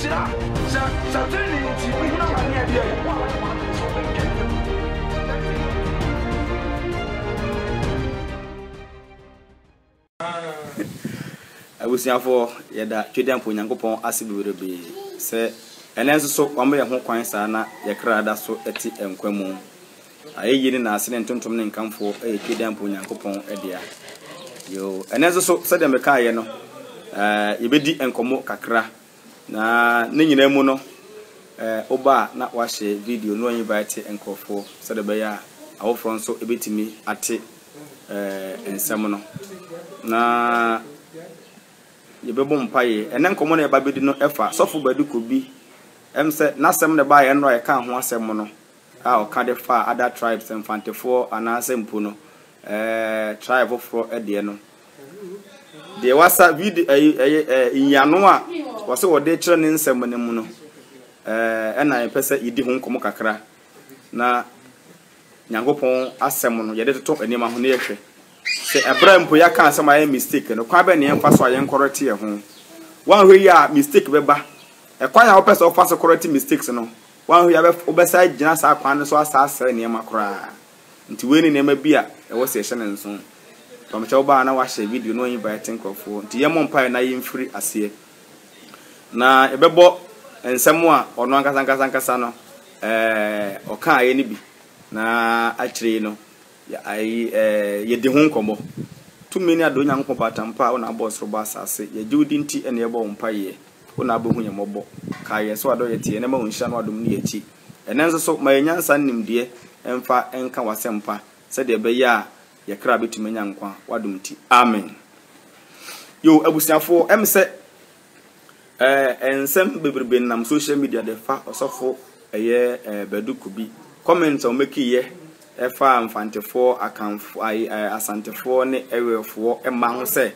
shira sa tuni ti bi na ma ne dia abusiafo yeda twedampo nyankopon asibirebe se enenso so kwambe ye ho kwan saa na ye krada so eti enkwamu ayeyini na ase ne ntontom ne nkamfo twedampo nyankopon edia yo enenso so se de meka ye no yebedi enkomo kakra na ne nyina mu no oba na wahye video no invite enkofo se de be ya awofro nso ebetimi ate ensem no na yebebo mpaye enen komo na eba bedi no efa Troʋblɛ Badu Kobi emse nasem ne ba ye no ye kan ho asem no a o ka de fa other tribes enfantefo anase mpo no tribe for ede no de wasa video inyano a wose wode kire ne nsem ne mu no ena pese yidi ho komo kakra na nyankopon asem no ye de toto enema ho ne yehwe se Abraham po ya kan sama ye mistake no kwa be ne emfa so ayen correct ye ho wan hwe ya mistake beba e kwa ya opese of fast correct mistakes no wan hwe ya be obesa gina sa kwan so asase ne makora nti we ni nema bia e wo se hye ne nso pamcha oba na wa hye video no invite nkofo nti ye mo mpa na ye mfiri ase na ebebo ensem a ono ankasa no o kan ye ni bi na akire no ye de ho nkomo tumi ni ado nyankopon patampa ona boss roba asase ye judi nti ene ebo mpaye ona abohu ye mobo ka ye so ado ye tie ne ma wonhia no adom ni yachi ene nso so ma yenyansa nimdie emfa enka wasempa se de be ya ye kra betumi nyankwa wadom ti amen yo abusiafo emse ensem bebrebe nam social media de fa osofo eye Badu Kobi comment o meki ye efa mfantefo akanfo asantefo ne ewefo ema ho se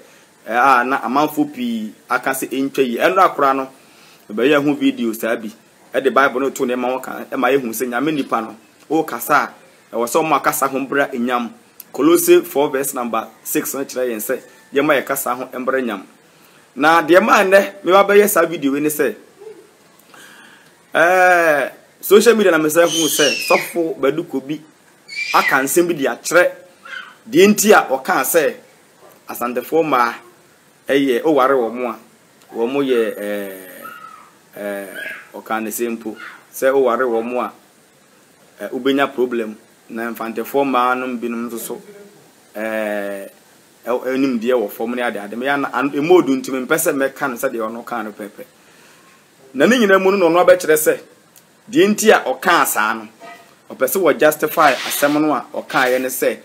na amanfo pi akase entwe yi eno akora no be ya hu video sabi e de bible no to ne ma woka e ma ye hu se nyame nipa no o kasa e wo so ma kasa ho bra enyam Colossians 4 verse number 6 no kire yen se ye ma ye kasa ho embra nyam na de ma ne me ba be ye sa video we ne se social media na me se hu se Troʋblɛ Badu Kobi aka nsem bi dia kire de ntia o kan se asantefo ma eye o ware wo mo a wo mo ye o kan sempo se o ware wo mo a ubenya problem na infantefo ma no binum so enim de wo fom ne ade me ya na emodu ntimi mpese me kan se de ono kan pepe na ne nyina mu no no abekire se de ntia o kan asa no opese wo justify asem no a okan ye ne se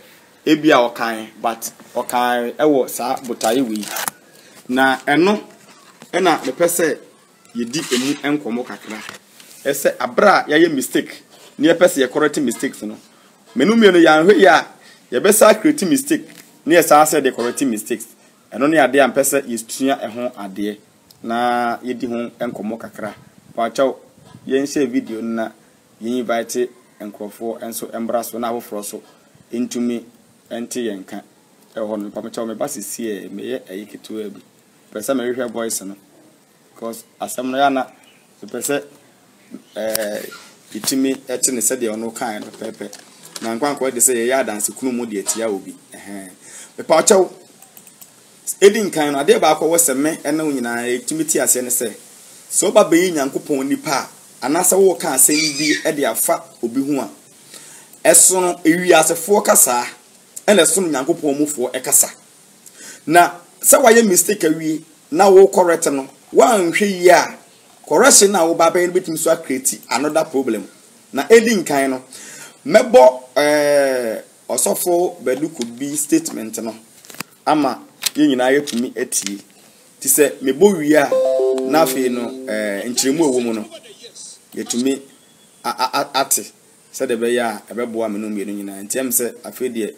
ebia okan but okan ewo sa botaye wi na eno ena me pese yedi emu enkomo kakra ese abra ya ye mistake ne ye pese ye correct mistakes no menu no ya hwe ya ye be sa create mistake ne ye sa say the correct mistakes eno ne ade am pese yestua eho ade na yedi ho enkomo kakra pa chaw ye nse video na ye invite enkrofo enso embraso na awofro so entumi ente yenka eho no pamacha me basisi me ye ayiketu abi pesa me hwehwe voice no because asam no ya na pesa itimi ete ne sede ono kan no pepe na nkwankwa de se ye ya dance kunu mu de atia obi me pamacha edin kan no ade ba akọ woseme ena nyina itimi ti ase ne se so ba be nyankopon nipa anasa wo ka asem bi e de afa obi hu a eso no ewi asefo kasa ene so nyankopon mufo e kasa na se waye mistake awi na wo correct no wan hwe yi a correction na wo ba be betim so create another problem na edin kan no mebo osofo Badu Kobi statement no ama ye nyina yetumi atie ti se mebo wi a na afi no nchiremu ewo mu no yetumi ate se de be ya ebebo amenu mienu nyina ntem se afi de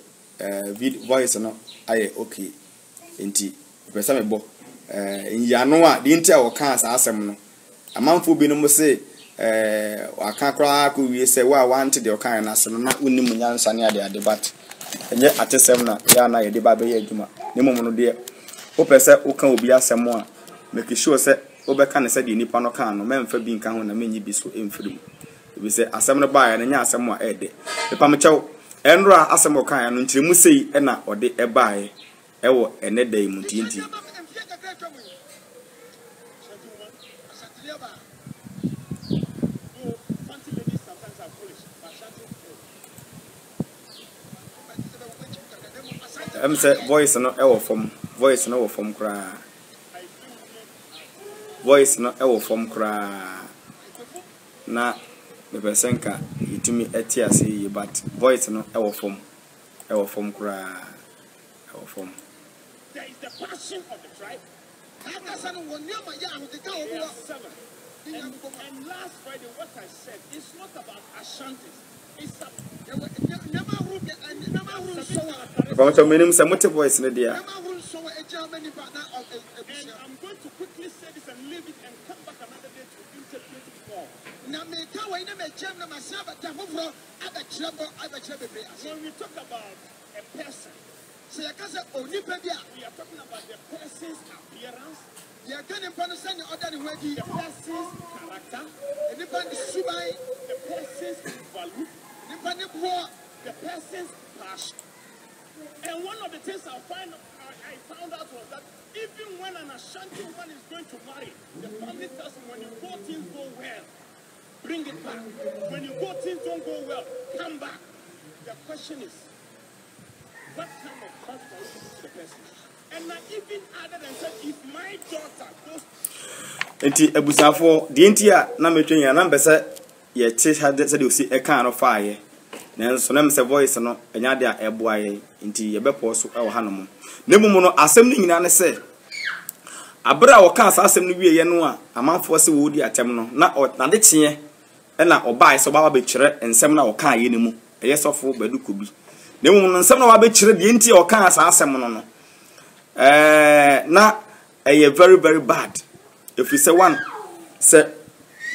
video voice no aye okay enti pesa mebo nyano a de ntia wo kan sa asem no amanfo bi no mo se aka kra ko wie se wa want de kan na asem na unim nyansa ne ade but enye atesem na ya na ye de ba be ya adwuma ne momo no de o pese o kan obi asem a make sure se obeka ne se de nipa no kan no memfa bi nka ho na menyi bi so emfirim bi se asem no baa na nya asem a ede pepa mechew enra asem o kan no ntiremu sei e na ode e baae e wo ene dai mu tinti say voice no e wo from voice no wo from kra voice no e wo from kra na me besenka itumi etiase yi but voice no e wo from kra e wo from there is the passion of the tribe and last Friday what I said is not about Ashanti. It's about a minimum some voice in the dia. And I'm going to quickly say this and leave it and come back another day to interpret it more. When we talk about a person, we are talking about the person's appearance, the person's character, the person's value, the person's passion. And one of the things I found out was that even when an Ashanti woman is going to marry, the family tells him when you go things go well, bring it back. When you go things don't go well, come back. The question is, what kind of husband is the person? And I even added and said, if my daughter goes enti ebusafo de entia na metwen ya na mbese ye che hade se de osi e kan no faaye nanso na mse voice no enya de a eboaye enti ye bepo so e wo hanom nemumu no asem ni nyina ne se abra wo kan asem no wiye no a amanfo se wo di atem no na de kye e na obae so baba be kire ensem na wo kan ye nemu eye sofo badu kobi nemumu no ensem na wa be kire de entia wo kan asem no na very very bad. If we say one, say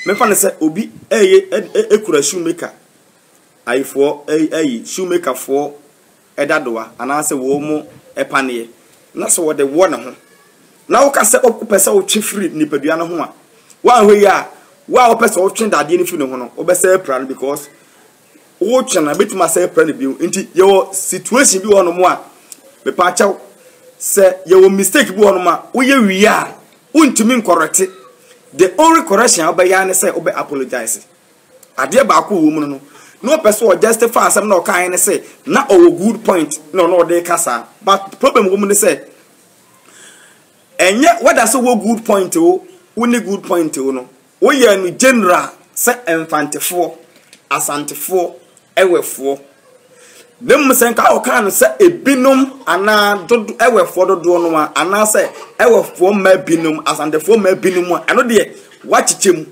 me fan say obi ekura shoemaker ayi for shoemaker for edadoa ana say wo mu epane na so de wo ne ho na wo ka say opese wo twefiri nipadua no ho a wa hwe ya wa opese wo twen dade ni fi ne ho no obese plan because wo twena betima say plan bi nti yo situation bi wo no mo a me pa chaw say yo mistake bi wo no ma wo ye wi a untumi correct. The only correction obayane say obe apologize. Ade ba ko wo mu no no person or justify some no kind say na o good point no dey kasa but problem wo mu say enye whether so wo good point o woni good point o no wo ye no general say enfantefo asantefo ewefo dem senka o kan say ebinom ana dodo ewefo dodo no ma ana say ewefo ma binum asantefo ma binum ano de wachichem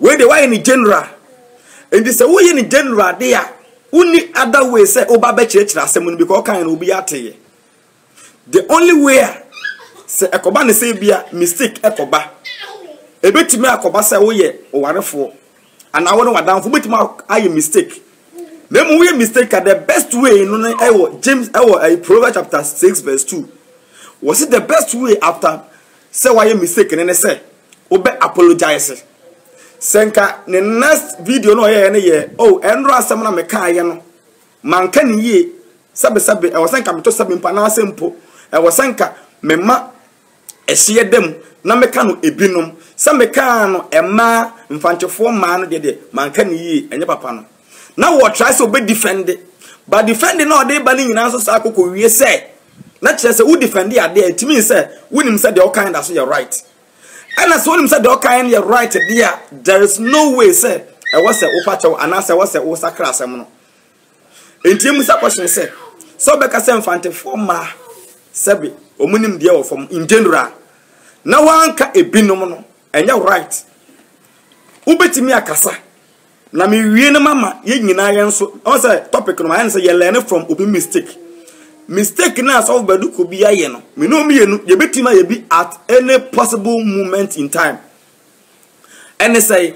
we de why ni general and say wo ye ni general de a uni other way say oba be chire asem no because kan no obi ateye the only way say ekoba ne say bia mistake ekoba ebetimi akoba say wo ye owarefo ana wo no wadanfo betimi aye mistake. Nemu we mistake the best way no James Proverbs chapter 6 verse 2. Was it the best way after say why you mistake and say obe apologize. Senka the next video no ye enro asem na me kan ye no man kan ye sabe e wasenka me to sabe mpa na asempo e wasenka me ma ehye dem na me kan no ebinom sa me kan no ema mfantefo ma no de man kan ye enye papa no. Now what try to be defended, but defending all day banning in answer Sakoko, we say, not just who defend the idea. To me, say, William said, all kind, that's you're right. And as William said, all kind, you're right, dear. There is no way, say, I was a Opacho, and I was a Osaka Samono. In Tim's question, say, so Becca Sam Fante for ma, Sabi, Omunim dear from in general. No one can a binomono, and you're right. Ubeti me a casa. Na me wie na mama ye nyina yen so on say topic no man say ye learn from obi mistake na so Badu Kobi aye no me no me yenu ye betima ye bi at any possible moment in time and say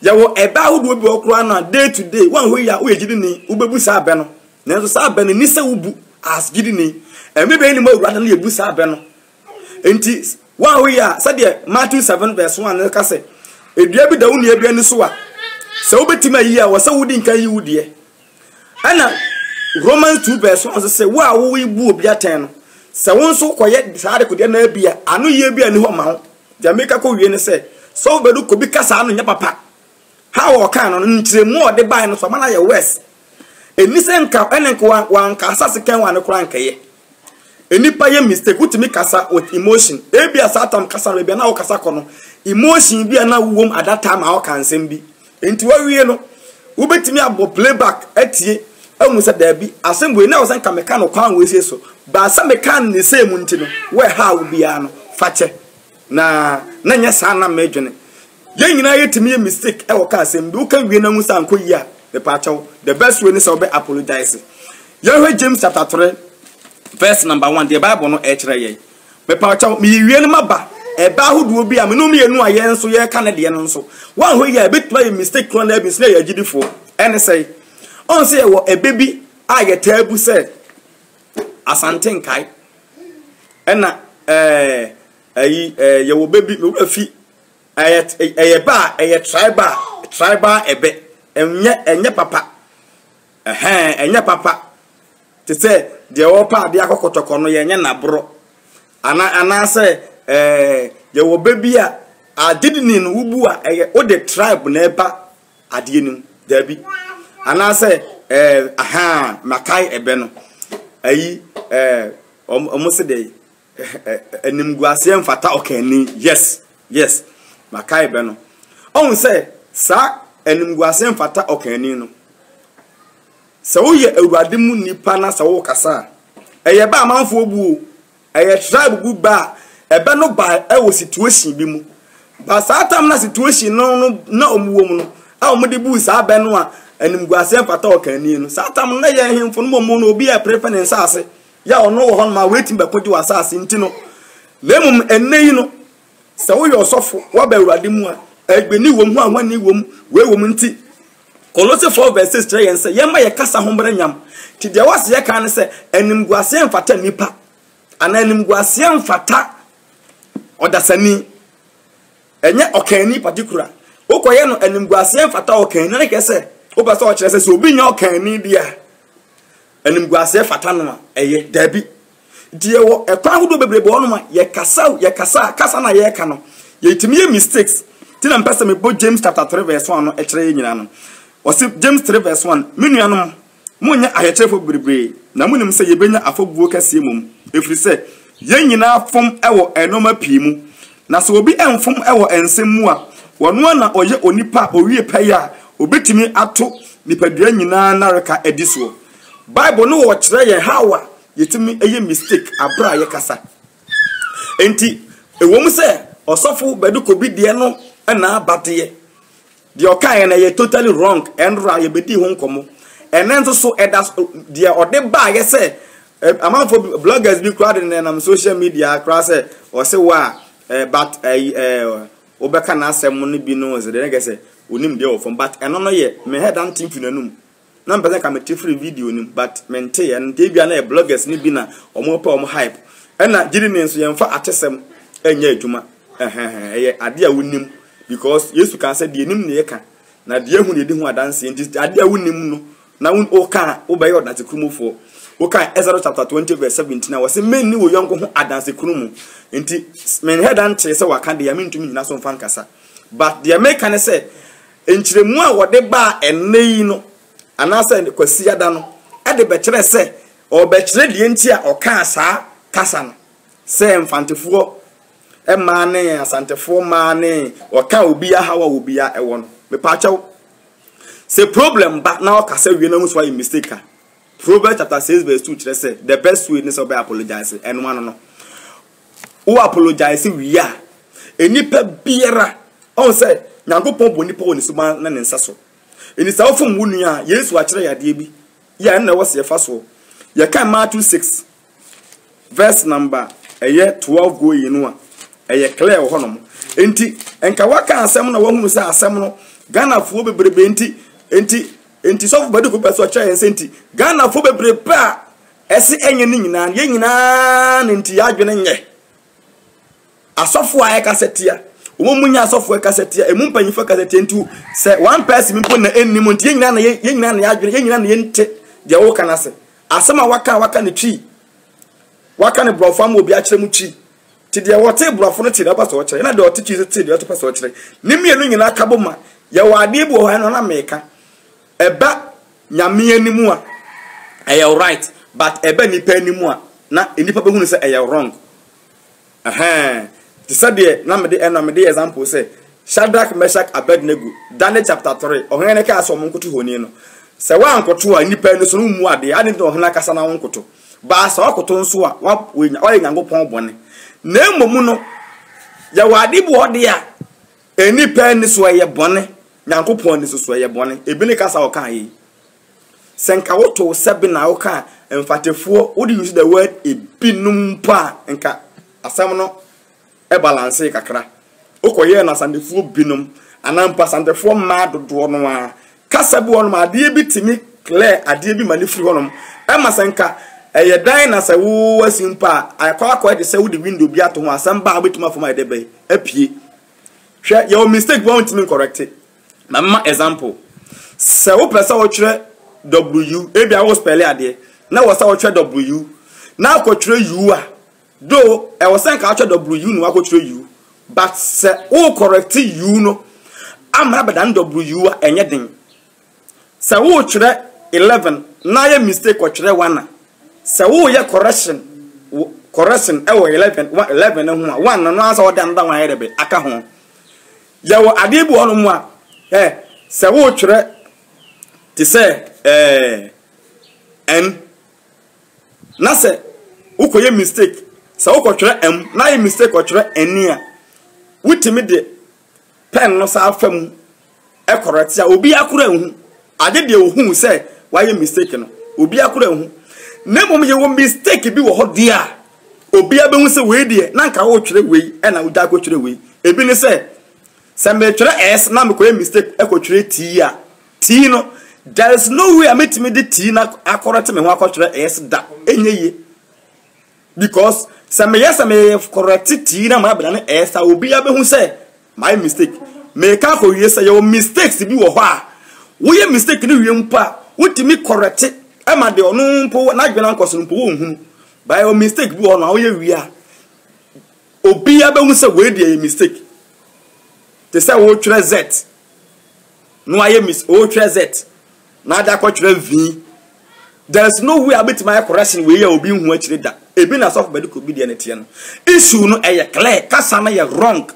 ya wo eba wo bi okro na day to day one ho ya wo yegidi ni wo bebu sa abe no na so sa abe ni se wo bu as gidi ni e me be ni ma wura na ye bu sa abe no enti one we are said Matthew 7 verse 1 ka say edua bi da wo ne edua ni so a se obetima yi a wo se wodi nkan yi wudie ana Romans 2 verse 1 say wo a wo ibu obi aten no se won so koye saade kodie na bia anu ye bia ni ho ma ho Jamaica ko wie ne say so bedu kobi kasa anu nya papa how o kan no nchire mu o de bai no so mana ye west eni se nka enenko wan kasa se kan wan kora nkaye eni pa ye mistake utimi kasa with emotion bia satam kasa no bia na o kasa kono emotion bia na wom at that time how kan sem bi enti wa wie no ubetimi abo playback atie amu se da bi asem na o san ka meka no kwan we sie so ba sa meka ne se mu nti no we how bia no fache na nya sa na medwene ye nyina yetimi mistake e wo ka asem bi wo kan wie na mu san koyi a the pacho the best way is to apologize. You James chapter 3 verse number 1 the Bible no e kire ye me pacho me wie no maba e ba hodo bi a me no me enu aye nso ye ka ne de no nso wan ho ye betwa ye mistake kron na bi se ye gidifo ene say on say wo e baby a ye tabu say Asante nkai ena ye wo baby me wo fi eye ba eye tribal ebe enye papa enye papa te say de wo pa de akokotoko no ye nye nabro ana say ye wo baby a adidini no wubu a o de tribe na eba ade nim dabi ana say makai ebe no ayi omo se de enimguase mfata okani yes makai ebe no on say sa enimguase mfata okani no se wo ye awurade mu nipa na se wo kasa eye ba amanfo obu eye tribe gu ba ebe no ba e wo situation bi mu ba sa tam na situation no na omuwo mu no a omde bu sa be no a enimguase mfata okani no sa tam na ye hemfo no mo no obi a preference ase ya ono wo hon ma wetin be kodi wa ase nti no lemum enneyi no se wo ye osofo wo ba awurade mu a egbeni wom ho anwani wom we wom nti Colossians 4 verse 6 tell say yemma ye kasa hombra nyam ti de wase ye kan say enimguase mfata nipa ana enimguase mfata odasani enye okani particular okoye no enimguase mfata okani na ke say obasa o kire say obi nya okani dia enimguase mfata no eye dabi die wo ekwa hodo bebrebe wono ma ye kasa na ye ka no ye timi mistakes tina mpesa me bo James chapter 3 verse 1 no e kire ye nyina no Wasi James 3 verse 1 menuanom munya ayechefo bebrebe na munim se yebenya afobuo kase mum efri se ye nyina fom ewo enoma pii mu na se obi enfom ewo ensem mu a wono na oye onipa owie paya obetimi ato nipadua nyina na reka ediso Bible no wo kire ye hawa yetimi eye mistake abra ye kasa enti ewom se osofo Badu Kobi de no na abade the okay na ye totally wrong and ye bedi ho nkomo enenso so edas the ode ba ye say amanfo bloggers bi crowd na social media crowd say o say wa but obeka na asem no bi no ze de say onim de ofom but eno no ye me head and think finanum na mpese ka me free video nim but mente and de bia na bloggers ni bi na omo pa omo hype na giri ne nso ye mfa atesem enya adwuma ye ade a wonim because Yesu can say the nim ne ka na de hu ne de hu adanse nti ade a wonim no na won o ka o be yod na te krumofo o ka Ezra chapter 20 verse 17 na wase men ni wo yonko hu adanse krumu nti men head and say waka de ya mentumi nyina so mfa nkasa but the American say enchiremu a wode ba enneyi no anasa kwasi ada no e de be kire say o be kire de nti a o ka sa kasa no say mfantefo Emane Asante for mane or can obi a how obi a won me pacho say problem but now ka say we no so why mistake Proverbs chapter 6 verse 2 kire say the best way is to apologize and one no who apologize we are enipa biera on say nyankopon boni po ni so na ne nsa so eni sa ofom wunu a Yesu a kire yade bi ya na wo se fa so ya kan Matthew 6 verse number 12 go yinu a eye clear honom enti enka waka asem na wahunu se asem no Ghana fo bebrebe enti so Badu Kobi so cha yense enti Ghana fo bebrebe a ese enye ni nyina ye nyina enti ya adwene nye asofo a ekasetia omunya asofo ekasetia emu mpanyifo ekasetia ntu se one person mpo na ennim nti yenyina na yadwene yenyina na yente de wo kana se asema waka ne twi waka ne brofo am obi a kire mu twi ti de wote brofo no ti da paso kire na de wote twi ti de wote paso kire ne mienu nyina kaboma ye wade bi wo ha no na meka eba nyame animu a eye right but eba nipa animu a na nipa behunu se eye wrong ti said na me de example say Shadrach, Meshach, Abednego Daniel chapter 3 ohene ka aso monkoto honi no se wa ankoto a nipa ni so no mu ade ade de ohena kasa na wonkoto ba sa wakoto nso a wa Nyankopɔn bɔne na emom no ya wade bu ode a enipa ni so ye bɔne Nyankopɔn ni so ye bɔne ebi ne kasa o kan yi senka woto sebe na o kan emfatefuo wo use the word ebinum pa nka asam no e balance kakra okoye na sandefuo binum anampa sandefuo ma dodo no a kasa bi wono ade bi timi clear ade bi mani free wono e masenka eye dan na se wo asimpa akwa de se wo de window bi ato ho asam ba betuma fo ma de be apie hwe your mistake won't me correct it mama example se wo pesa wo kire w e bia wo spell ade na wo sa wo kire w na ko kire u a do e wo sen ka kire w no ko kire u but se wo correct u no amra bedan w a enye den se wo kire 11 na ye mistake ko kire 1 se wo ye correction e wo 11 no ho 1 no asa wo dan dan wa ye be aka ho ye wo ade bi ono mu a se wo kire ti se n na se ukoye mistake se ukotwere m na ye mistake okwere enia wutimi de pen no sa afam e correct ya obi akura hu ade de ohu se wa ye mistake no obi akura hu na mom ye wo mistake bi wo ho dia obi abehu se we de na nka wo twere we e na uda ko twere we ebi ne se me twere s na me koye mistake e ko twere t ya t no there is no way I met me the T na correct me ho akotwere S da enyeye because some yes me correct T na ma bela na S a obi abehu say my mistake me ka ko wie say your mistakes bi wo ho a wo ye mistake ni wie mpa wotimi correct e ma de onu mpo na dwena nkoso mpo wo hu by your mistake bi wo na wo ye wie a obi abehu say we dey mistake te say wo twere Z no aye wo twere Z na da kwatwere v there is no way about my correction we ya obi hu akire da ebi na sof badu kobi de netie no issue no eye clear kasa na ye wrong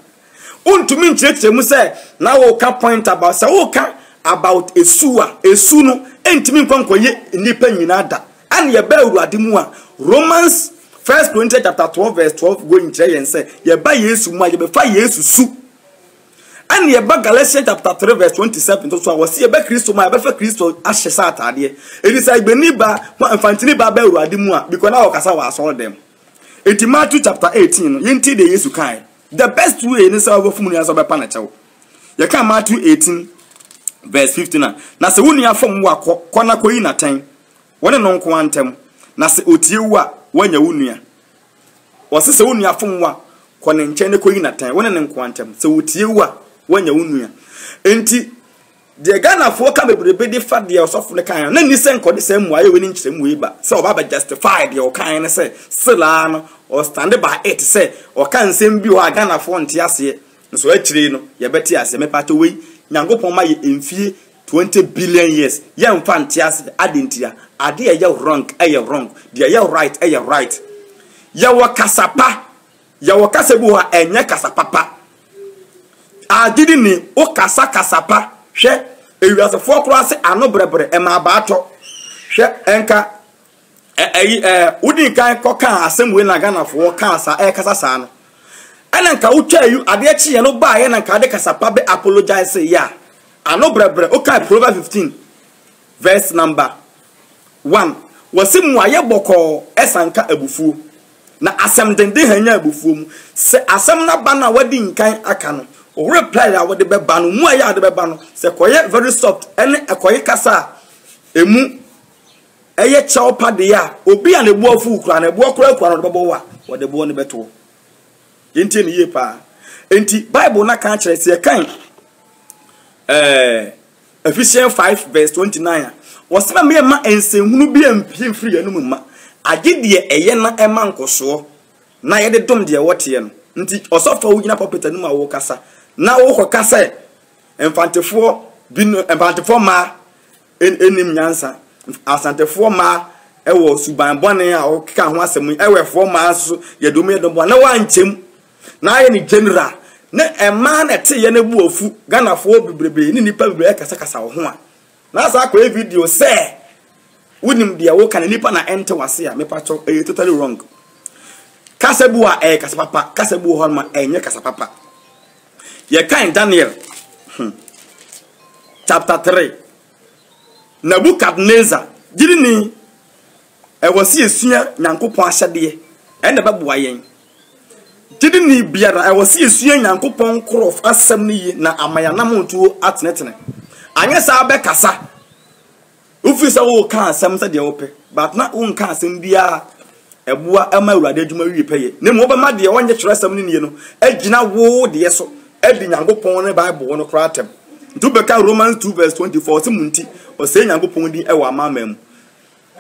untumi nchirechire mu say na wo ka point about say wo ka about esu no entimi nkwankoye nipa nyina da an ye ba urade mu a Romans 1 Corinthians chapter 12 verse 12 go nchire yen say ye ba Yesu mu a ye be fa Yesu su and ye ba Galatians chapter 3 verse 27 to so was ye ba Kristo ma be fa Kristo ahye sa atade e say gbeni ba infantini ba urade mu a because na okasa wa so dem eti Matthew chapter 18 no yenti de Yesu kai the best way ni say obofum ni aso be pa na chew ye kan Matthew 18 verse 59 na se wonu afom wa kona koyi na tan woni no nko antem na se otie wu a wanya wonu a wose se wonu afom wa kona nche ne koyi na tan woni ne nko antem se otie wu a wanya wonu a enti de Ghana fo ka bebrebe de fa de osofu ne kan na ni se nkode se mu aye woni nkyere mu eba se oba ba justify de o kan ne se sila no o stand by it se o kan sem bi o Ghana fo nte ase nso akire no ye beti ase me pato we Nyankopon ma ye emfie 20 billion years ye mfa nte ase adentia ade ye wrong wrong de ye right right ye wo kasapa ye wo kasabu ha enye kasapapa adidi ni o kasapa hwe ewiase fo kro ase ano brebre e ma ba to hwe enka udin kan ko kan asem we na Ghana fo kan asa e kasa sa no ena nka utwa yu ade achi ye no ba ye na nka de kasapa be apologize ya ano brebre o kan Proverbs 15 verse number 1 wasimu aye boko esanka abufuo na asem dende hanya abufuo mu se asem na ba na wadi nkan aka no o reply a wode be ba no mu aye ade be ba no se koye very soft ene ekoye kasa emu eye chawpa de ya obi a na ebu afu kura na ebu okura no bebo wa wode bo ne beto Yenti ni ye pa. Enti Bible na kan kire se kan Ephesians 5 verse 29. Wasema me ma ensenhunu bi empie mfiri anu ma. Agedie eye na ema nkoso. Na ye de dom de wote no. Nti osofa wo gina pulpit anu ma wo kasa. Na wo ko kasa emfantefo bi emfantefo ma enim nyansa. Asantefo ma ewo suban bone a o ka ho asem ewefo ma so ye dom ye dom na wanchem. Na ye ni general na ema na te ye na bu ofu Ghanafo bibrebe ni nipa bibrebe kasa kasa wo ho a. Na sa kwa video say wunim dia wo kan nipa na ente wase a me pacho totally wrong. Kasa bu a kasa papa, kasa bu ho ma enye kasa papa. Ye kan Daniel chapter 3. Nebuchadnezzar gidini wasi esua Nyankopon ahyade ene baboa yen. Gidini biara wasi esua Nyankopon korof asem ni na amayanam ntuo atenetene. Anya sa be kasa. Ufisa wo kan asem se de wope, but na wo kan asem bia eboa ama awurade adwuma wi peye. Ne mo be ma de wonye kyerɛ asem ni no, agina wo de so, edi Nyankopon ne Bible no kratem. Ntu be ka Romans 2 verse 24 se munti, o se Nyankopon di ewa amamam.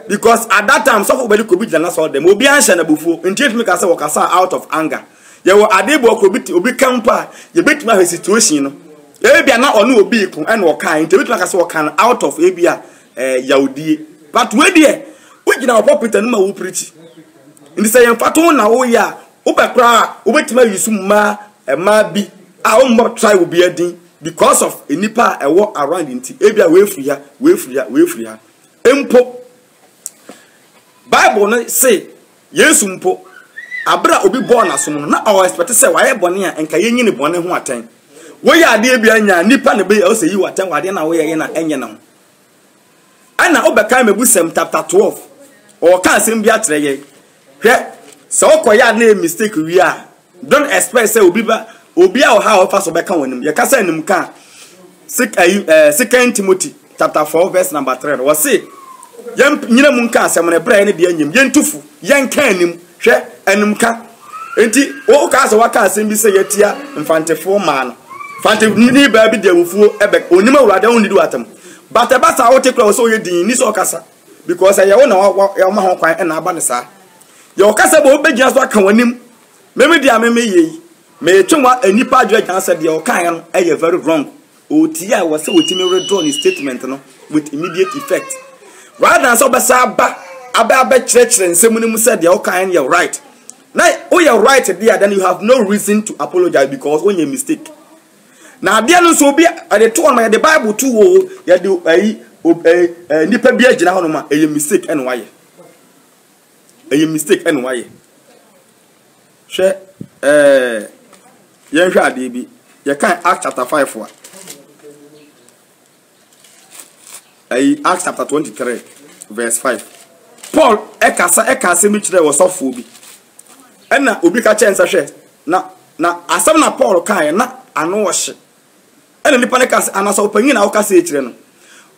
Because at that time so Troʋblɛ Kobi jana so dem obi anhye na bufo, nti me ka se wo kasa out of anger. Ye wo adebo Kobi obi kampa, ye betima ha situation no. Ebia na ono obi ku ene wo kan, nti betima ka se wo kan out of ebia yaudie. But we there, we gina pulpit anu ma wo preach. Ndi say yemfato na wo ya, wo bekra, wo betima yisu ma ma bi, a wo mo try wo bi adin because of enipa ewo around nti. Ebia we free ha. Empo Bible no say Yesu mpo abra obi born asom na o expect say waye bone a enka yenyi ne bone ho aten. Wo ya ade bia nya nipa ne be o say yi waten wade na wo ye na enye na ho. Ana obeka mebusem chapter 12 o kan sem bia kire ye hwe so okoya na mistake wi a don't expect say obi a o ha o fa so beka wonim ye ka say nim kan 2 Timothy chapter 4 verse number 3 wo say yem nyina mun kan asem ne bra ne de anyim yentufu yen kan anim hwe anim ka enti o ka so waka asem bi say yetia mfantefo ma no fante ni ba bi de awufuo ebe onim awurade won di watam. But about how take close so you din ni so kasa because I want na ma ho kwan na aba ne sa ye kasa bo begina so aka wanim meme dia meme yi me twenwa anipa adwa kan say de o kan no very wrong o tia was say otimi withdraw ni statement no with immediate effect rather than so besa aba chire nsem ni mu say de o kan you right now oh you right there then you have no reason to apologize because when you mistake. Na bia no so bia the two on my the Bible too wo ya de nipa bia gina ho no ma e mistake en waye hwe yen hwe ade bi ye kan Acts chapter 5 wa Acts chapter 23 verse 5 Paul ekasa mi kire wo sofo bi ena obi ka chensa hwe na asam na Paul kan na ano wo hye ene nipa ne kase anasa opanyi na okase ekire no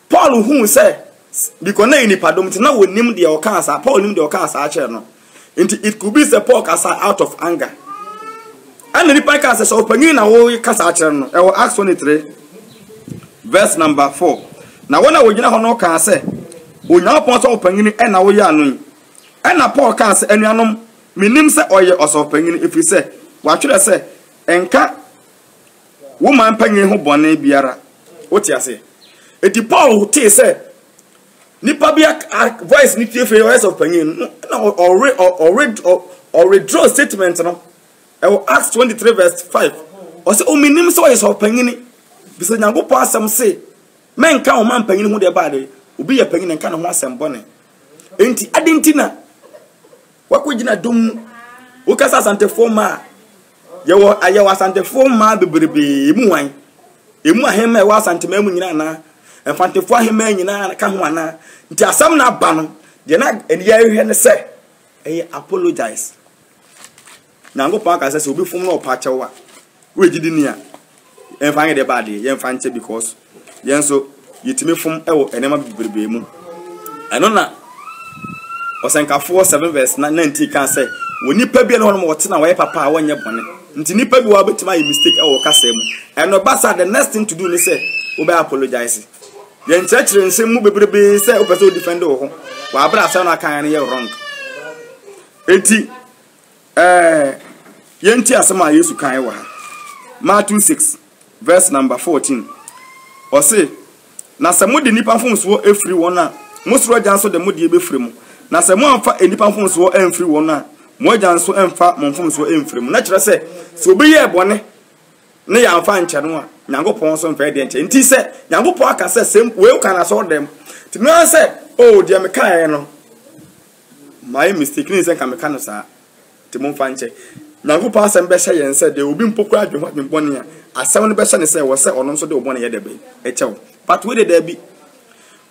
Paul hu say because na nipa dom ti na wonim de okasa Paul nim de okasa akire no it could be say Paul kasa out of anger ene nipa ne kase so opanyi na wo kasa akire no e wo Acts 23 verse number 4 na wona wo gina ho no kan say onya pon so opanyi e na wo ya no ena Paul kase anuanom minim say oye oso opanyi if you say wa twere say enka woman panyin ho bone biara oti ase eti Paul te say nipa bia voice ni tie fe voice of panyin na already draw statement no Acts 23 verse 5 o say o minim so voice of panyin bisa Nyankopon asem say men ka o man panyin ho de ba de obi ye panyin nka no ho asem bone enti adentina wakogina dum wo kasa Asante forma yewo ayewa Asante ma bebrebe emu wan emu ahema ewa Asante ma mu nyina na Fante fo ahema nyina ka ho ana nti asam na ba no de na eniya ehwe ne se apologize Nyankopon aka se obi fom na opa chewa we gidi ni a enfanye de ba de yemfanye because yenso yitimi fom ewo enema bebrebe mu eno na Osenkafo 7 verse 19 kan say woni pa bia no ho mo wote na waye papa a wonye bone nti nipa bi wa betima a mistake e wo kasa mu and obasa the next thing to do ni say we apologize yen church nsem mu bebrebe say o person defend wo ho wa abra say na kan ye wrong enti yenti asema Yesu kan wa Matthew 6 verse number 14 o say na se mo de nipa fomso efri won a mo soro janso de mo de ebefri mu na se mo amfa enipa fomso enfri won a mo janso emfa mo fomso enfri mu na kire se obi ye bone ne ya amfa nche no a Nyankopon so mfa de nche nti se Nyankopon aka se sem we kan aso dem ti no se oh de me kan no my mistake ni se kan me kan sa ti mo mfa nche Nyankopon asem be hye yen se de obi mpokura adwo bone a asem no be hye ne se wo se ono so de obone ye de be e chew but we dey be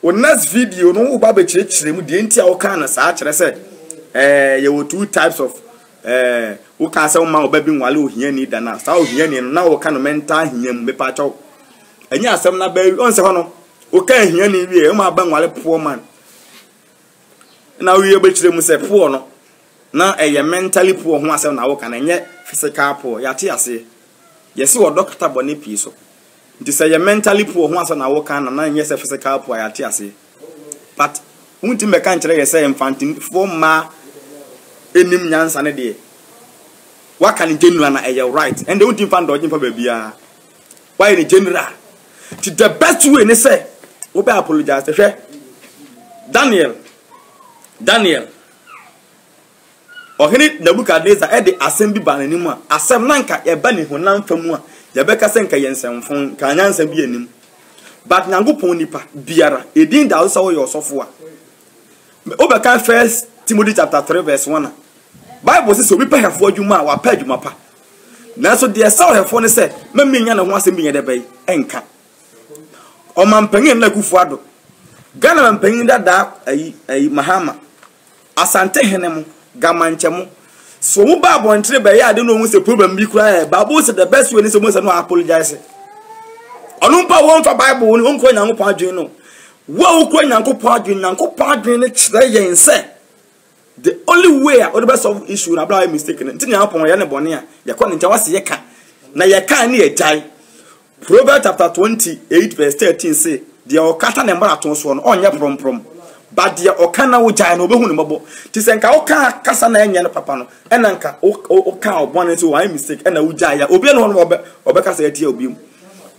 on next video no wo ba be chire mu de ntia wo kan na sa kire se ye wo two types of wo kan se wo ma wo ba bi nwale ohia ni da na sa ohia ni no na wo kan no mental hia mu be pa chew anya asem na ba on se ho no wo kan hia ni wie ma ba nwale poor man na wo ye be chire mu se poor no na eye mentally poor ho asem na wo kan enye physical poor ya te ase yesi wo doctor bone pi so nti say ye mentally poor ho asem na wo kan na enye se physical poor ya te ase but unti me kan kire ye say infantine for ma enim nyansa ne de wa kan general na eye right and unti fan dodging for bia why ni general to the best way ne say wo be apologize hwe Daniel Ohene Nebukadnezar e de asem bi ba nanim a asem nanka ye ba ni honam famu a ye be ka senka yensemfon ka nyansa bi anim but Nyankopon nipa biara edin da so wo ye osofo a obeka 1 Timothy chapter 3 verse 1 Bible says obi pa hefo adwuma a wa pa adwuma pa na so de saw hefo ne se mamenya ne ho asem bi ye de bai enka o mampanyin na kufu ado Ghana mampanyin da ayi Mahama Asante Hene mu gamanchemu so mu ba bontre be ya de no hu se problem bi kura Bible say the best way ni se mo say no apologize onu pa won fa Bible ni onko Nyankopon adwen no wo ukro Nyankopon adwen ne kire yen se the only way or the best of issue na bla mistake nti Nyankopon ya ne bone a ye ko ne nta wase ye ka na ye ka ne ye jai Proverbs chapter 28 verse 13 say the okata ne mara ton so no onye prom but the okana wo jai no be hu ne mabo ti se nka oka kasa na enye no papa no ena nka oka obone so why mistake ena wo jai ya obi no obe kasa ya tie obi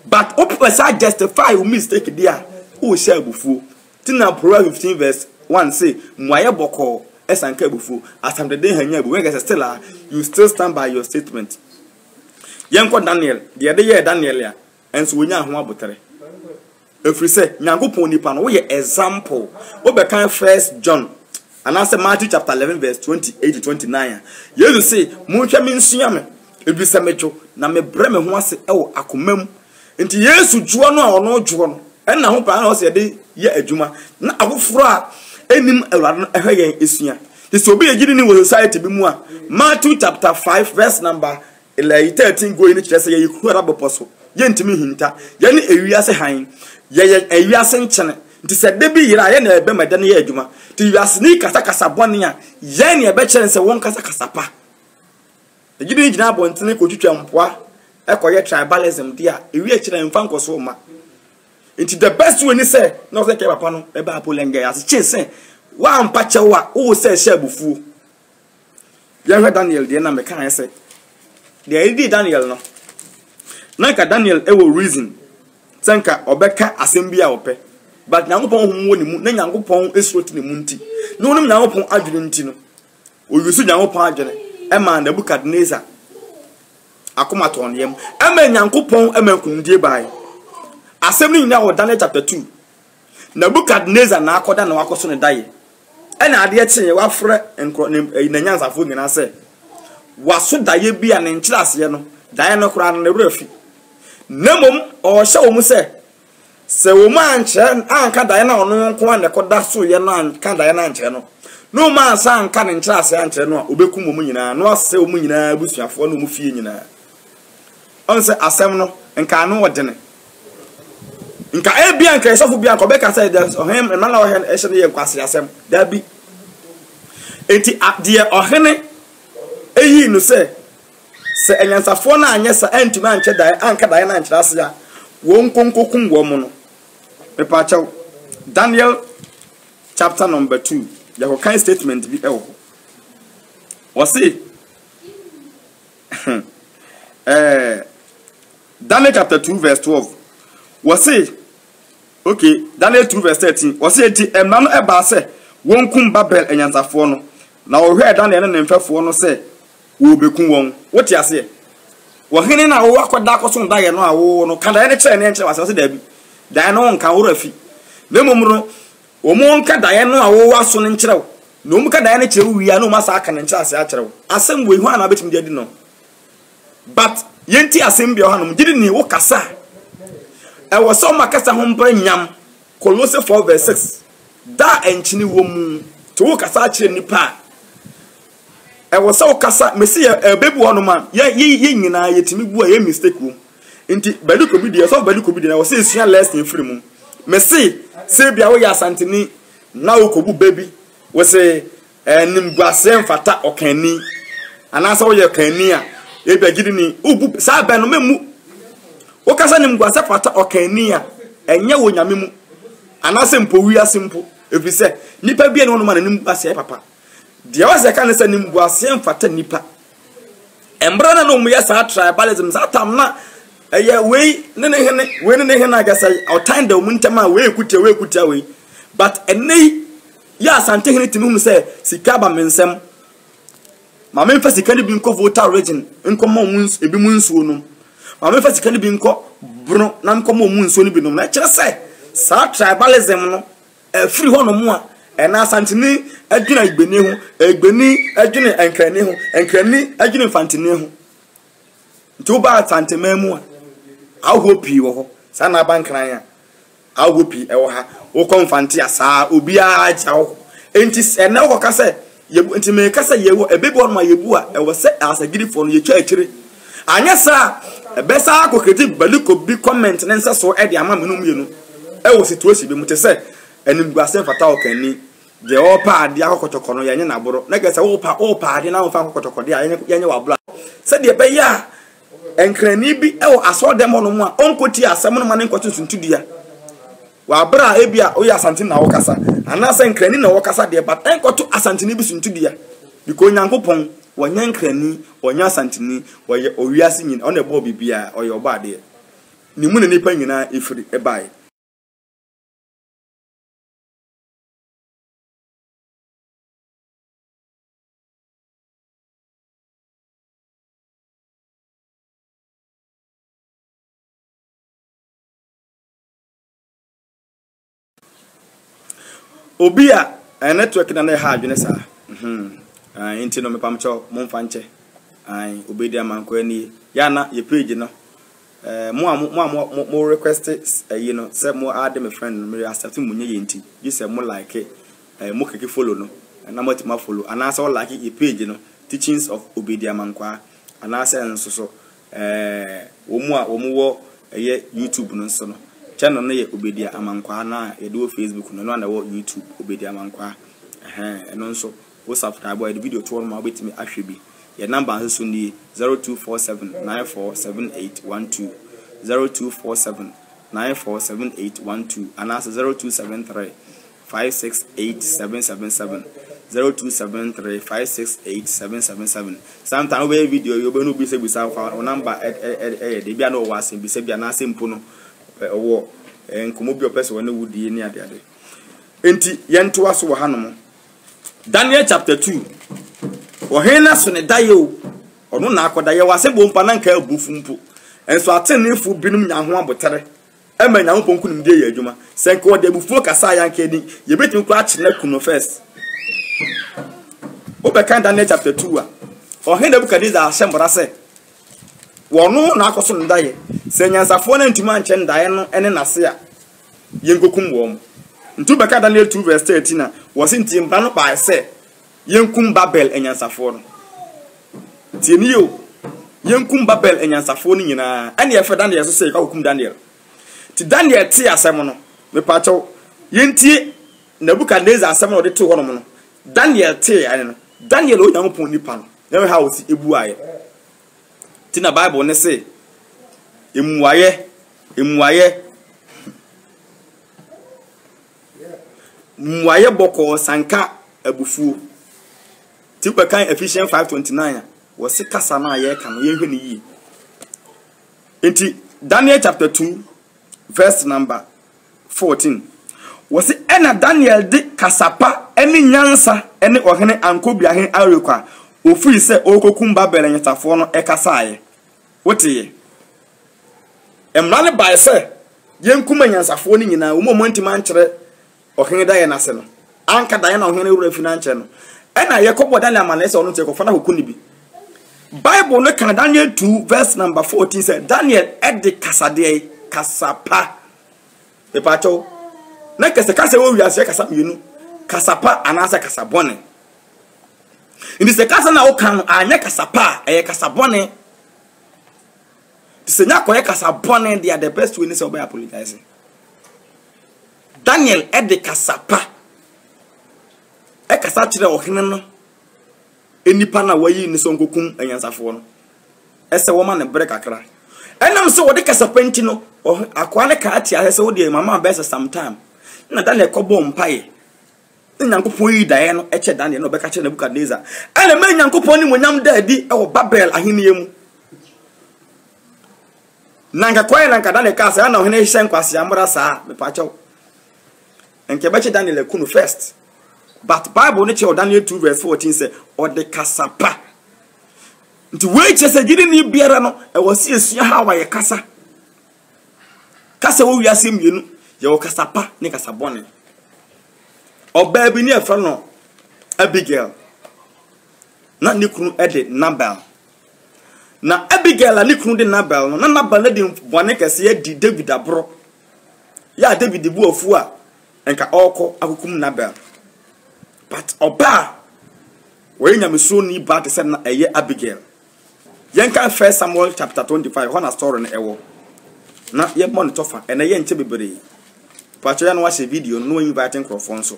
but opesa justify your mistake there o share bufu ti na Proverbs 15 verse 1 say mwaye boko esanka bufu asam de hanya bu we get still you still stand by your statement yenko Daniel the other year Daniel ya enso wonya ho abotere efri say Nyankopon nipa no we example obekan 1 John and answer Matthew chapter 11 verse 28 to 29 you say munhwa me nsua me ebisa mejo na me bre me ho ase ewo akomam nti Yesu juo no a ono juo no enna ho pa na o se de ye adwuma na agoforo a enim awurade no ehwe yen esua ti so be yegidi ni wo society bi mu a Matthew chapter 5 verse number 13 go in chese ye yekura boposo ye ntimi hinta ye ne ewiase han ye ewiase nchene nti se de bi yira ye na ebe mede ne ye adwuma ti wiase ni kasa bone a ye ne ebe kire se won kasa pa yegidi ni gina bontene ko twitwa mpoa ekoye tribalism dia ewi akira mfa nkoso ma nti the best way ni say no say ke papa no ebe apolenge as chese wa mpache wa o say shabufu ye hwe Daniel de na me kan say de idi Daniel no na ka Daniel ewo reason sanka obeka asem a ope but Nyankopon hu woni mu na Nyankopon esroti ne mu nti no no Nyankopon adwene nti no o yusu Nyankopon adwene e ma Nebukadnezar akoma ton yem e ma Nyankopon e ma kundie bai asem ni na wo Daniel chapter 2 Nebukadnezar na akoda na wakoso ne daye e na ade eche wa frɛ nkro na nyansafo nyina se waso daye bi a ne nkyirase no daye no kora no refi nemom o hye wo mu se wo ma nkyɛ anka daye na ono nko an ne koda so ye no anka daye na nkyɛ no ma sa anka ne nkyirase ankyɛ no a obekum mu nyina no ase wo mu nyina busuafo no mu fie nyina on se asem no nka no wodene nka ebia nka esofo bia nka beka say there's ohem na na ohen ehye ne kwase asem da bi enti de ohene eyi no say se enyansafo na anye sa antuma anche dai anka dai na nkyerase ya won konkokum wo mu no me pa chaw Daniel chapter number 2 your kind statement bi ewo wasi Daniel chapter 2 verse 12 wasi okay Daniel 2 verse 13 wasi enti emma no eba se won kum Babel enyansafo no na wo hwe Daniel ne mfefo no se wo bekun won woti ase wo hene na wo akoda akoso daye no awo no kada ne kire ne nkire wase dabi daye no nka wo rafi ne momro wo mo nka daye no awo waso ne nkire no mu ka daye ne kire wiya no masa aka ne nkire ase akire wo asem wo ihu ana betim de adi no but yenti asem bia ho no gidi ni wo kasa e wo so makasa ho mpa nyam Colossians 4 verse 6 da enchini wo mu to wo kasa akire nipa e wo so kasa mesi bebu ono ma ye nyina yetimi bu a ye mistake wo nti Badu Kobi de so Badu Kobi de na wo se sua lesson free mu mesi se bia wo ya Asante ni na wo kobu baby wo se nimguase mfata okani anasa wo ye kani a e bia gidi ni ubu sa ba no memu wo kasa nimguase fata okani a enye wo nyame mu anasa mpo wi asempo efise nipa bia no no ma na nimguase papa dia wase kan se nimguase mfata nipa embra na no mu ya sa tribalism sa tam na eye we ne hene agasa outtime da muntama we kutia we but ene ya Asante hene timi hu se sika ba mensem ma me fa sika ne bi nko voter region nko ma muns ebi munsuo no ma me fa sika ne bi nko bro na nko ma munsuo ne bi no na kire se sa tribalism no free ho no mu a ena Asante ni adwina igbeni ho egbeni adwina enkrani ho enkrani adwina fantini ho ntuba Asante mamu a ahopi wo ho sana bankran ya ahopi e wo ha wo konfanti asa obi a jawo enti ene wo kase yebu enti me kase yewo ebebi won ma yebu a e wo se asagiri fo no yetwa akire anya sa besa akoketi Badu Kobi comment ne nsa so e de ama menum yenu e wo situation bi mutese enimguase fata okani de opa ade akokotoko no yenye na boro na gese wo pa ade na wo fa akokotoko de yenye wa bla se de be ya enkrani bi ewo aso dem no mu a onkoti asem no ma ne nkoto suntudia wa bra ebia o ya Asante na wo kasa anasa enkrani na wo kasa de but enkoto Asante ni bi suntudia biko nyankopon wonya enkrani wonya Asante ni woye owiase nyin ona ebo bibia oye oba de ni mu ne nipa nyina efiri ebai Obia network na ha adwene sa enti no mepamcho momfa nche Obadiah Amankwah ni ya na ye page no mo request you know say mo add my friend me accept munye yenti you say mo like mo keke follow no na mo tima follow and also like ye page no teachings of Obadiah Amankwah and also nso so wo wo YouTube no nso no channel na ye Obadiah Amankwah na ye do Facebook no na wo YouTube Obadiah Amankwah eno nso wo subscribe the video to one ma betimi ahwe bi your number nso ni 0247947812 0247947812 and also 0273568777 0273568777 sometimes we video you be no be say bisa number de bia no was be say bia na sempo no wo enkomo bi opese wona wudi ni ade enti yento aso wo hanom Daniel chapter 2 wo hena so ne daye o ono na akoda ye wase bompa na nka abufumpo enso atenefu binum nya ho abotere ema nya ho ponku nim de ye adwuma senko wo de abufuo kasa ya nka ni ye betim kura chine kuno first obeka Daniel chapter 2 a o hena bukadiza asembra se wono na akoso ne daye se nyansafo na ntima nche ndaye no ene nase a yenkokum wo mo ntu beka Daniel 2 verse 13 na wosi ntimba no ba se yenkum Babel enyansafo no tieni yo yenkum Babel enyansafo no nyina ene ye fe Daniel so se ka hukum Daniel ti Daniel ti asem no me pa chaw yentie Nebukadnezar asem no de to hono no Daniel ti ane no Daniel o nyampon nipa no ye ha wosi ebu aye Tina Bible ne say Mwaye boko sanka abufuo. Ti kan Ephesians 5:29 was kasa na ye kan ye hwe ne yi. Enti Daniel chapter 2 verse number 14 was ena Daniel de kasapa eni nyansa eni ohene ankobia hen arekwa ofiri se okokum Babel nyatafo no ekasaye. Wote emrane bae se yenkuma nyansafo ni nyina wo momantima nkyere ohene da ye nase no anka da ye na ohene wura finanche no ena Yakob Daniel amanese ono te ko fana hokuni bi Bible no kan Daniel 2 verse number 14 say Daniel edi kasade kasapa e pacho na kasa wo wiase kasa mienu kasapa anasa kasabone indi se kasa na wo kan anya kasapa kasabone se nya koye kasabone they are the best way to obey apologizing. Daniel edi kasapa kasa kire ohene no enipa na wayi ni sonkokum anyansafo no ese WOMAN ne break akra enam se wode kasapa nti no akwa ne ka atia se wode mama best sometime na Daniel kobo mpaye nyankopon yi dae no eche Daniel no beka che Nebukadnezar ene me nyankopon ni monyam daadi e wo Babel ahenie mu nanga kwaye nanga Daniel ka se na ohene hye nkwase amra saa me pa chew enke beche Daniel ekunu first. But Bible ne che Daniel 2 verse 14 say or the kasapa nti we che se gidi ni biara no e wasi esua ha wa ye kasa wo wiase mienu ye wo kasapa ne kasabone oba bi ni efa no Abigail na ni kunu ede Nabal na Abigail ni kunu de Nabal no na Nabal na de bone kase ye di David abro ya David bu ofu a enka okọ akukum Nabal. But oba we nyameso ni ba te said na eye Abigail. Yenka 1 Samuel chapter 25 hona story na ewo. Na ye monitor fa ena ye nche bebere. Pacho ya no wa video no inviting crofon so.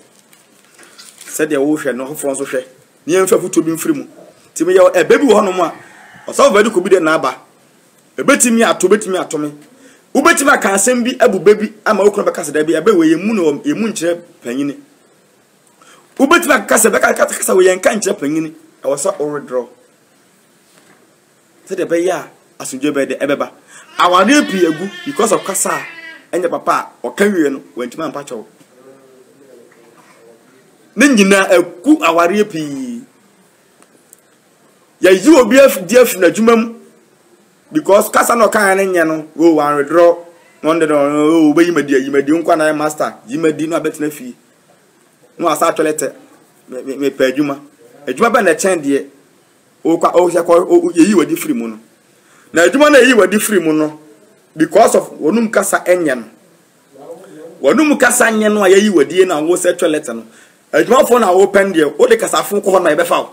Said ye wo hwe no hofon so hwe. Ni emfa futo bi mfiri mu. Ti me ye ebebi wo hono mu a. Osawo badu kobi de na aba. Ebetimi atome. Ubetimi aka asem bi abuba bi ama okro beka se da bi ebe we yemu no yemu nkyere panyini. Ubetima kasa beka kasa we yanka nkyere panyini e wosa withdraw se de be ya asunje be de ebeba awade pi egu because of kasa enya papa o kawie no wantima ampa chew ne nyina aku aware pi ya yi obi af na dwumam because kasa no kan ne nye no go wan withdraw no de no obeyi madi nkwa na master yimadi no abetina fi no asa toilet me pa adwuma ba na chen de o kwa o se ko yeyi wadi free mu no na adwuma na yeyi wadi free mu no because of wonum kasa enye no wonum kasa nye no yeyi wadi na wo se toilet no adwuma fo na open de o de kasa fo ko na e be fa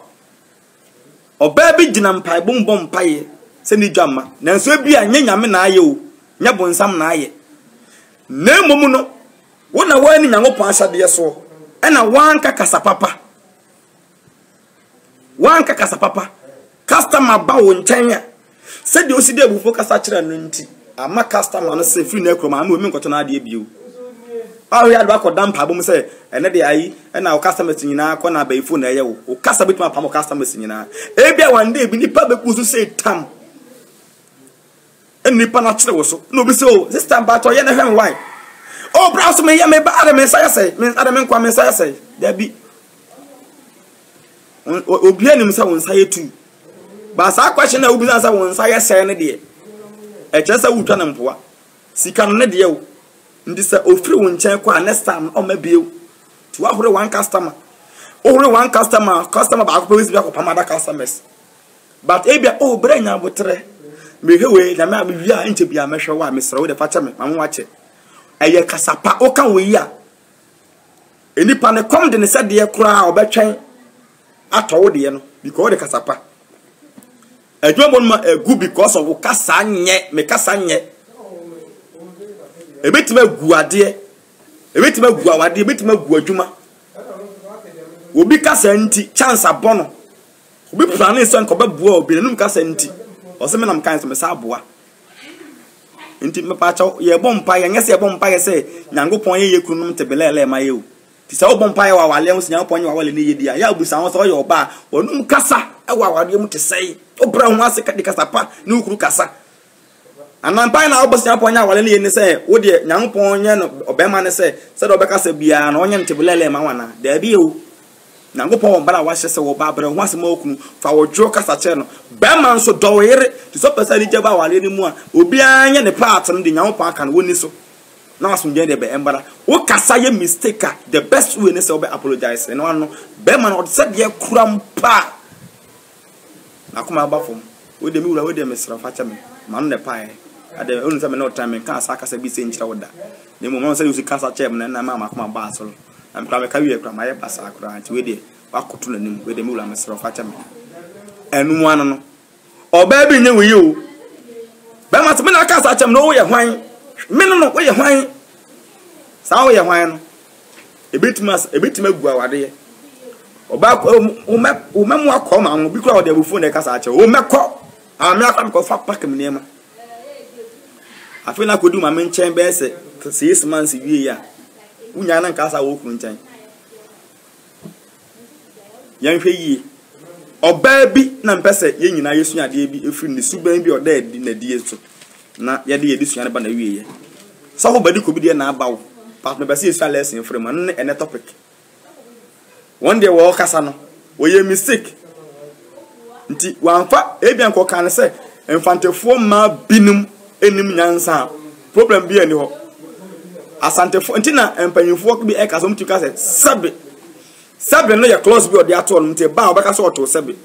oba bi gina mpai bombom mpai se ni dwama na nso bi anya nyame na aye o nya bonsam na aye na momu no wona wani nyankopon asade so ena wanka kasa papa customer ba wo nkyanya se de osi de abufo kasa kira no nti ama customer no se free na ekroma ama omi nkoto na ade bio awo ya ba ko dampa bom se ene de ayi ena o customer nyina ko na bayifo na eye wo o kasa bituma pam o customer nyina e bia wande bi nipa bekusu se tam eni nipa na kire wo so no bi se o sister ba to ye na hwen why oh browse me ya me ba ada me say Adamenkwa me say there be obi anim say won say tu ba sa question na obi say won say ne de e kire say wutwa na mpoa sika no ne de wo ndi say ofiri won nchen kwa next time o ma bieu to ahore one customer ba ko pese bi akopama da customers but e bia oh branya botre me hewe na me abi a nche bia mehwe wa me sra wo de facha me mamu wache eye kasapa o kan we ya enipa ne kom de ne se de kura obetwen atowo de no because de kasapa adwumon ma egu because of kasa nye me kasa nye ebetima gu ade ebetima gu awade ebetima gu adwuma obi kasa nti chance abono obi plan nso nko ba bua obi num kasa nti o se me nam kan so me sa aboa nti me pa chaw ye bompa ye ngese ye bompa ye se Nyankopon ye yekunum tebelele ma ye o ti se o bompa ye wa wale o se Nyankopon ye wa wale ne ye dia ya busa ho so ye oba onum kasa e wa wale mu te sei o bra ho ase kadi kasa pa ne ukuru kasa anampa na obo se Nyankopon ye wale ne ye ne se wo de Nyankopon ye no obema ne se do obekasa bia na onye tebelele ma wana da bi o Nyankopon bala wa hye se wo ba bra ho ase ma okunu fa wo dwo kasa che no be man so do yere ti so pesa ni jeba wale ni mu a obi anya ne part no de Nyankopon aka no woni so na aso nje de be embara wo kasa ye mistake the best way ne se wo be apologize no ano be man o se de kuram pa na kuma ba fom wo de mi wura wo de mesra fa cha me man ne pa e ade onu se me no time kan asa kasa bi se nchira wo da ne mo man se usi kasa che me na ma kuma ba so am kra me ka wi kra ma ye basa akra anti we de wakoto na nim we de mi wura mesra fa cha me enu anu no oba bi nye we o be ma se me na kasa cha me no wo ye hwan me no wo ye hwan sa wo ye hwan no ebitima gu awade ye oba o memu akoma no bi kura wo de bufu na kasa ache o mekọ ami akam ko fa pak me nema afi na kodu ma me nchen be se 6 months wie ya unya na kasa wo kuru nchen yan hwe yi oba bi na mpese ye nyina yesu ade bi efiri ni suban bi oda edi na die so na ye de ye disua ne ba na wie ye so ho badi kobi de na abawo part me be se yesu lesson free man ne ene topic one day wo kasa no wo ye mistake nti wanfa ebian ko kan se enfantefo ma binum enim nyansa problem bi ani ho asantefo nti na empanyimfo bi e kasa mtu kasa sabe no ye close bi odi ato no nti ba obeka so oto sabe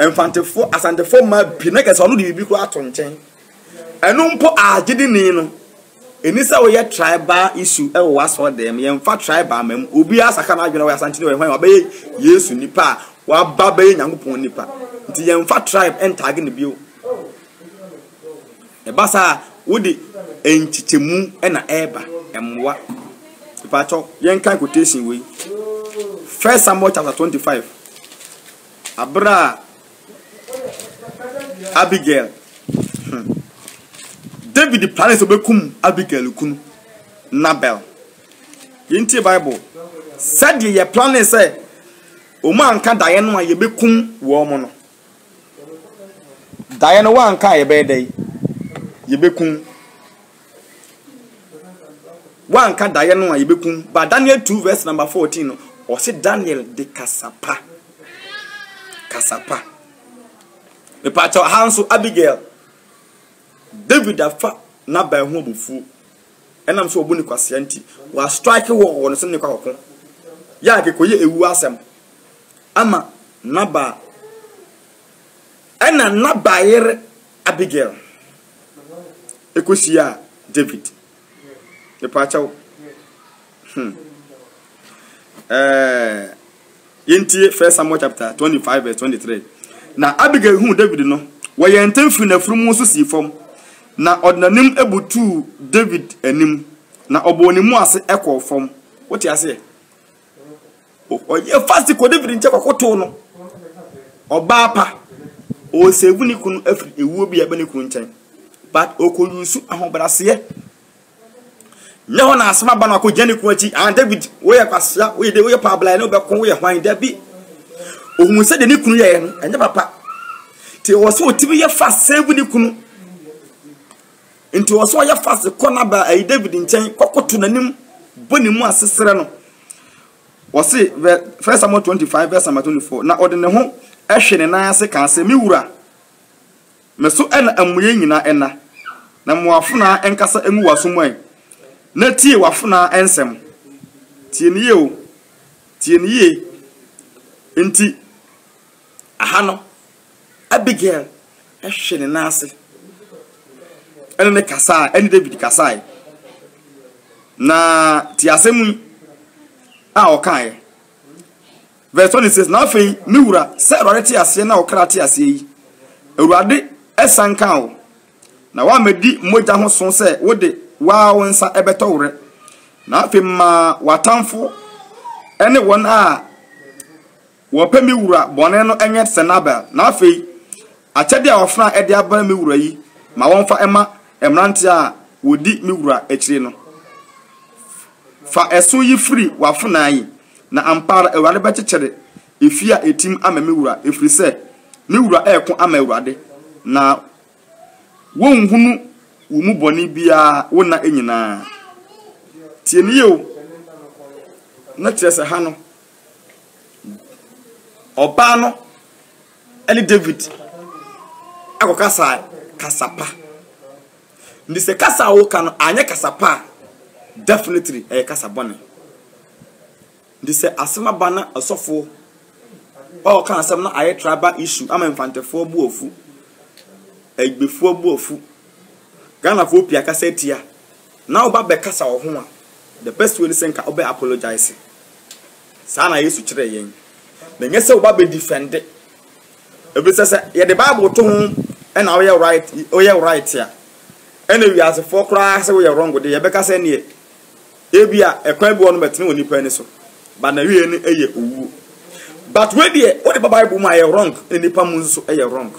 enfantefo asantefo ma bi na kasa no de bi ko ato nchen enu mpo agidi ni no enisa wo ye tribal issue e wo aso dem ye mfa tribal mam obi asaka na adwena wo Asante ni wo hwan obaye Yesu nipa wa babaye Nyankopon nipa nti ye mfa tribe entag ne bio e basa wodi enchichemu e na eba emwa ipacho ye nkan quotation we 1 Samuel chapter 25 abra Abigail David plans to become Abigail kunu Nabel. Yinti Bible said ye plan say o man ka daye no ye bekum wo mo no. Daye no wan ka ye be dey ye bekum. Wan ka daye no ye bekum. But Daniel 2 verse number 14 no o say Daniel de kasapa. Kasapa. Me pacho hanso Abigail David afa na ba ho obufu enam so obu ni kwase anti wa strike wo no so ne kwakọ ya ke koye ewu asem ama naba ena naba yere Abigail ekosia David e pa chawo yenti 1 Samuel chapter 25 verse 23 na Abigail hu David no wo ye ntemfiri na furumu so si fom na odnanim ebutu David anim na obonimu ase ekọ fom wote ase o ye fast ko David nche kwakoto no oba pa o sevu ni kunu afri ewuo bi ebe ni kunu nchen but okolusu ahobrase nyaho na asema ba na ko jani ku achi David wo ye kwasya wo ye de wo ye pabla no be ko wo ye hwan da bi ohun se de ni kunu ye no enye papa ti wo so tibi ye fast sevu ni kunu into was why fast corner by David in chain kokoto nanim bonimu asesere no was say 1 Samuel 25 verse 24 na ode ne ho ehwe na ase kan se mi wura meso ena amuye nyina ena na moafuna enkasa emu waso mwan na tie wafuna ensem tie ne ye o tie ne ye enti aha no Abigail ehwe na ase ene kasa ene David kasa na ti asemu a okan verse 26 na afei miwura se rorete ase na okrate ase yi Ewurade esanka o na wa medi moja ho so se wode wa wonsa ebetowre na afei ma watamfo ene won a wo pa miwura bone no enye Senabel na afei Achade a ofna e de aba me wura yi ma wonfa ema emrante a wodi me wura akire no fa eso yi free wafuna yi na ampara ewade be chechere efia etim ama me wura efri se me wura eko ama ewade na wonhunu wumu boni bia wona enyina tie ni yo na tirese ha no oba no eli David akokasa kasapa ndi se kasa wo kan anya kasapa definitely kasabone ndi se asema bana asofo o kan asem na aye tribal issue ama mfantefo bu ofu egbefo bu ofu Ghana fo pia kasa tia na oba be kasa wo ho a the best way is nka oba apologize sana Yesu kire yen na nyese oba be defend ebe se ye the Bible to ho and now you're right, here. Anyway, as a four cries, we are wrong with the Rebecca Senior. Ebia, a crab one but no any pencil. But now you ain't but when what the Bible my wrong in the Pamus a wrong.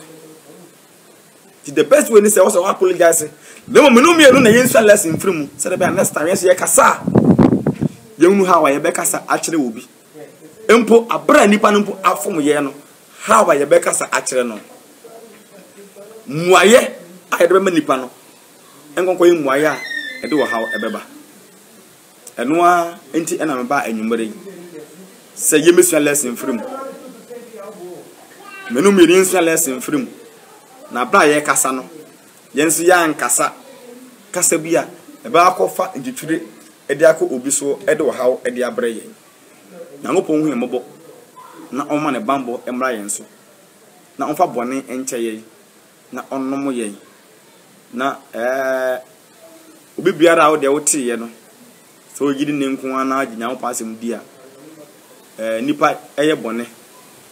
The best way is also apologize. The woman no me alone against lesson from said about next time, yes, ye cassa. You know how I Rebecca actually will be. Empo a brand nipanumpo out from Yano. How I Rebecca actually no. Mwaye ayedebe nipa no enkonkoyi mwaya ede wo hawo ebeba enoa enti ena meba anwumbere se yemesua lesson frem menu miri nsua lesson frem na bra ye kasa no yenso ya nkasa kasa bia ebe akofa njitwire ede akọ obi so ede wo hawo ede abre ye na ngopon hu emobo na oma ne bambo emra yenso na onfa bone enche ye na onnomo ye na obi biara wo de wote ye no so yidi ne nko ana aginya wo pasem dia nipa eye bone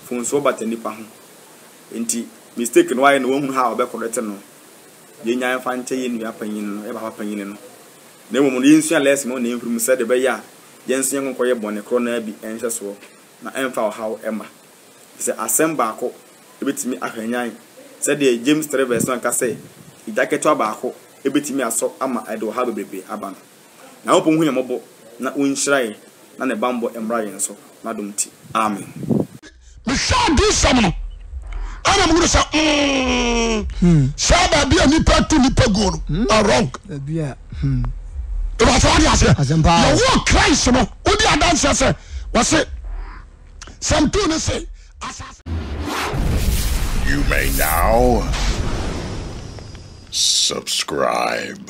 fonso bata nipa ho enti mistake no waye no won ha obekorete no ye nya fa nche ye nua panyin no e ba panyin no na emo no yensua lesson mo na emfuru se de be ya yensu yenko ye bone kro na bi enhye so na emfa how ema se asemba akọ ebetimi ahwanyan said the James 3 verse 1 can say idaketo abako ebetimi aso ama edo ha bebrebe abana na opo hu yamobo na unhirae na ne bambo emra yenso na domti amen me sha do some ana mu say sha bia nipa to nipa go no wrong bia it was what you say you Christ no odi adanse say was say something say you may now subscribe.